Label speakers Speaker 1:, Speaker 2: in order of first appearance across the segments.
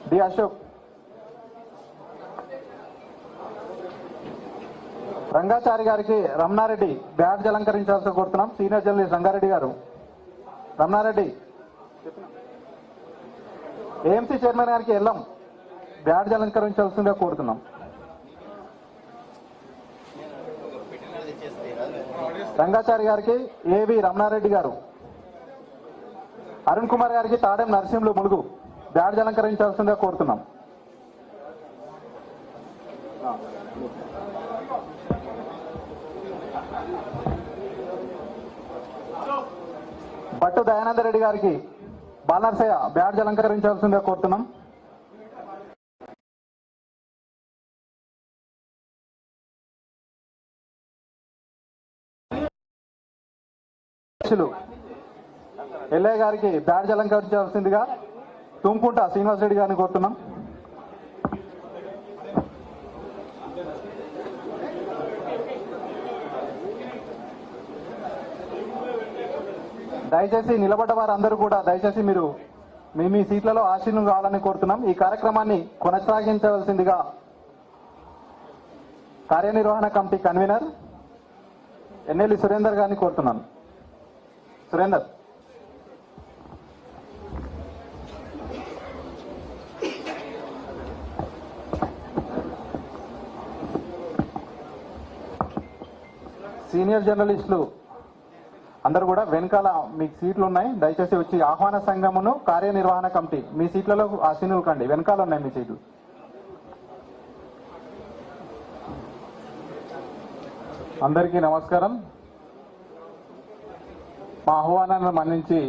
Speaker 1: D Ashok, Rangachari గారికి Ramanareddy badge అలంకరించాల్సి కోరుతున్నాం. Senior journalist Rangareddy గారు. రమణారెడ్డి. ఏఎంసీ చైర్మన్ గారికి ఎల్లం బ్యాడ్జ్ అలంకరించాల్సిందిగా కోరుతున్నాం. రంగాచారి గారికి ఏవి రమణారెడ్డి గారు. అరుణ్ కుమార్ గారికి తాడెం నరసింహులు ములుగు బ్యాడ్జ్ అలంకరించాల్సిందిగా కోరుతున్నాం. భట్టు దయానంద రెడ్డి గారికి బాలనర్సయ్య బ్యాడ్జ్ అలంకరించాల్సిందిగా కోరుతున్నాం. ఎల్లయ్య గారికి బ్యాడ్జ్ అలంకరించాల్సిందిగా తుమ్కుంట శ్రీనివాస్ రెడ్డి గారిని కోరుతున్నాం. దయచేసి నిలబడ్డ వారందరూ కూడా దయచేసి మీరు మీ సీట్లలో ఆశీర్వాదం కావాలని కోరుతున్నాం. ఈ కార్యక్రమాన్ని కొనసాగించవలసిందిగా కార్యనిర్వహణ కమిటీ కన్వీనర్ ఎన్ఎల్ఈ సురేందర్ గారిని కోరుతున్నాను. సురేందర్. సీనియర్ జర్నలిస్టులు అందరూ కూడా వెనకాల మీకు సీట్లు ఉన్నాయి. దయచేసి వచ్చి ఆహ్వాన సంఘమును కార్యనిర్వహణ కమిటీ మీ సీట్లలో ఆసీనులు కండి. వెనకాల ఉన్నాయి మీ సీట్లు. అందరికీ నమస్కారం. మా ఆహ్వానాన్ని మన్నించి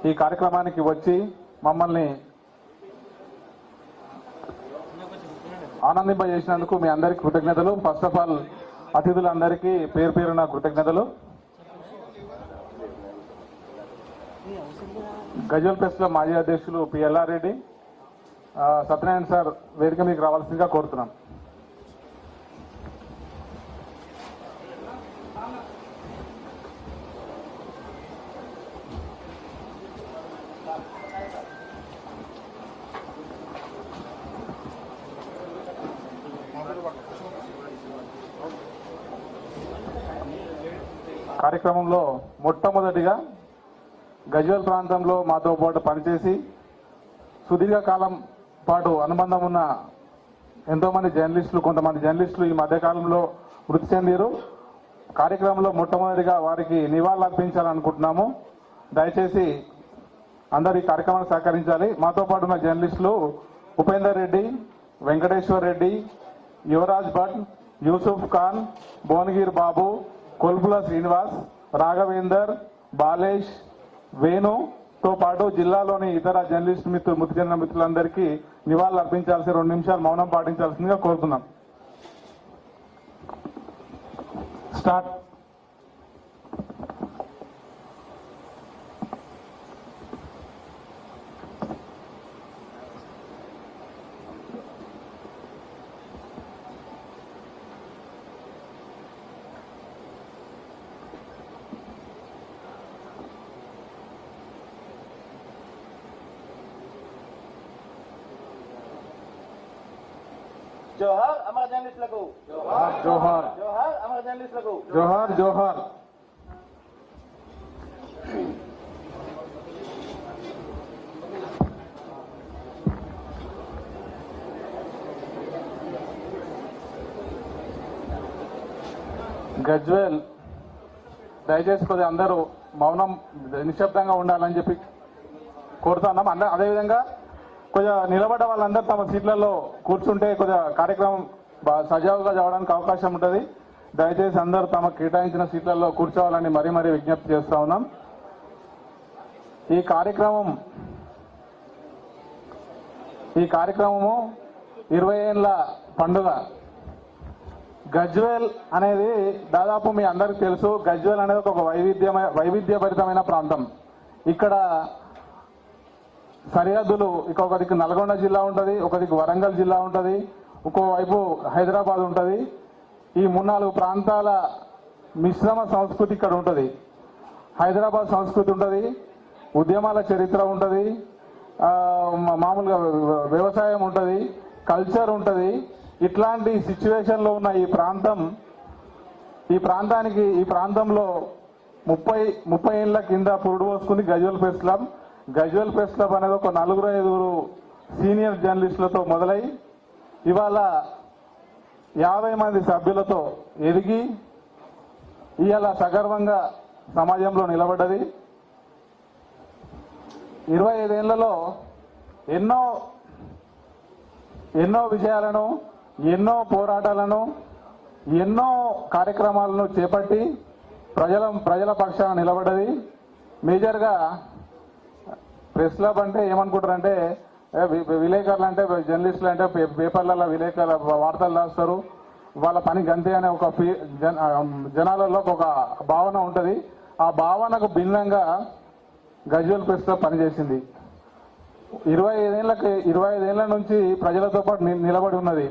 Speaker 1: ఈ కార్యక్రమానికి వచ్చి మమ్మల్ని ఆనందింపజేసినందుకు మీ అందరికీ కృతజ్ఞతలు. ఫస్ట్ ఆఫ్ ఆల్ అతిథులందరికీ పేరు పేరున కృతజ్ఞతలు. గజ్వేల్ ప్రెస్ లో మాజీ అధ్యక్షులు పిఎల్ఆర్ రెడ్డి, సత్యనారాయణ సార్ వేదిక మీకు రావాల్సిందిగా కోరుతున్నాం. కార్యక్రమంలో మొట్టమొదటిగా గజ్వేల్ ప్రాంతంలో మాతో పాటు పనిచేసి సుదీర్ఘకాలం పాటు అనుబంధం ఉన్న ఎంతో మంది జర్నలిస్టులు, కొంతమంది జర్నలిస్టులు ఈ మధ్యకాలంలో మృతి చెందారు. కార్యక్రమంలో మొట్టమొదటిగా వారికి నివాళులు అర్పించాలనుకుంటున్నాము. దయచేసి అందరు ఈ కార్యక్రమాన్ని సహకరించాలి. మాతో పాటు ఉన్న జర్నలిస్టులు ఉపేందర్ రెడ్డి, వెంకటేశ్వర్ రెడ్డి, యువరాజ్ భట్, యూసుఫ్ ఖాన్, భువనగిరి బాబు, కొల్పుల శ్రీనివాస్, రాఘవేందర్, బాలేష్, వేణుతో పాటు జిల్లాలోని ఇతర జర్నలిస్ట్ మిత్రులు, మృతి చెందిన మిత్రులందరికీ నివాళులు అర్పించాల్సి 2 నిమిషాలు మౌనం పాటించాల్సిందిగా కోరుతున్నాం. స్టార్ట్.
Speaker 2: జోహార్ అమర జర్నలిస్టులకు,
Speaker 1: జోహార్ జోహార్,
Speaker 2: జోహార్ అమర జర్నలిస్టులకు,
Speaker 1: జోహార్ జోహార్. గజ్వేల్ దయచేసి కొద్దిగా అందరూ మౌనం నిశ్శబ్దంగా ఉండాలని చెప్పి కోరుతున్నాం. అదేవిధంగా కొద్దిగా నిలబడ్డ వాళ్ళందరూ తమ సీట్లలో కూర్చుంటే కొద్దిగా కార్యక్రమం సజావుగా జరగడానికి అవకాశం ఉంటుంది. దయచేసి అందరూ తమ కేటాయించిన సీట్లలో కూర్చోవాలని మరీ మరీ విజ్ఞప్తి చేస్తా ఉన్నాం. ఈ కార్యక్రమము 20 ఏళ్ల పండుగ. గజ్వేల్ అనేది దాదాపు మీ అందరికి తెలుసు. గజ్వేల్ అనేది ఒక వైవిధ్యభరితమైన ప్రాంతం. ఇక్కడ సరిహద్దులు ఒకరికి నల్గొండ జిల్లా ఉంటుంది, ఒకరికి వరంగల్ జిల్లా ఉంటుంది, ఇంకోవైపు హైదరాబాద్ ఉంటుంది. ఈ 3-4 ప్రాంతాల మిశ్రమ సంస్కృతి ఇక్కడ ఉంటుంది. హైదరాబాద్ సంస్కృతి ఉంటుంది, ఉద్యమాల చరిత్ర ఉంటుంది, మామూలుగా వ్యవసాయం ఉంటుంది, కల్చర్ ఉంటుంది. ఇట్లాంటి సిచ్యువేషన్లో ఉన్న ఈ ప్రాంతంలో 30 ఏళ్ల కింద పురుడు పోసుకుంది Gajwel press club. Gajwel press club అనేది ఒక 4-5 సీనియర్ జర్నలిస్టులతో మొదలై ఇవాళ 50 మంది సభ్యులతో ఎదిగి ఇవాళ సగర్వంగా సమాజంలో నిలబడ్డది. 25 ఏళ్లలో ఎన్నో విజయాలను, ఎన్నో పోరాటాలను, ఎన్నో కార్యక్రమాలను చేపట్టి ప్రజల పక్షాన నిలబడ్డది. మేజర్గా ప్రెస్ క్లబ్ అంటే ఏమనుకుంటారంటే విలేకరులు అంటే జర్నలిస్టులు అంటే పేపర్లలో విలేకరుల వార్తలు రాస్తారు, వాళ్ళ పని గంతే అనే ఒక జనాలలో ఒక భావన ఉంటుంది. ఆ భావనకు భిన్నంగా గజ్వేల్ ప్రెస్ క్లబ్ పనిచేసింది. 25 ఏళ్ల నుంచి ప్రజలతో పాటు నిలబడి ఉన్నది.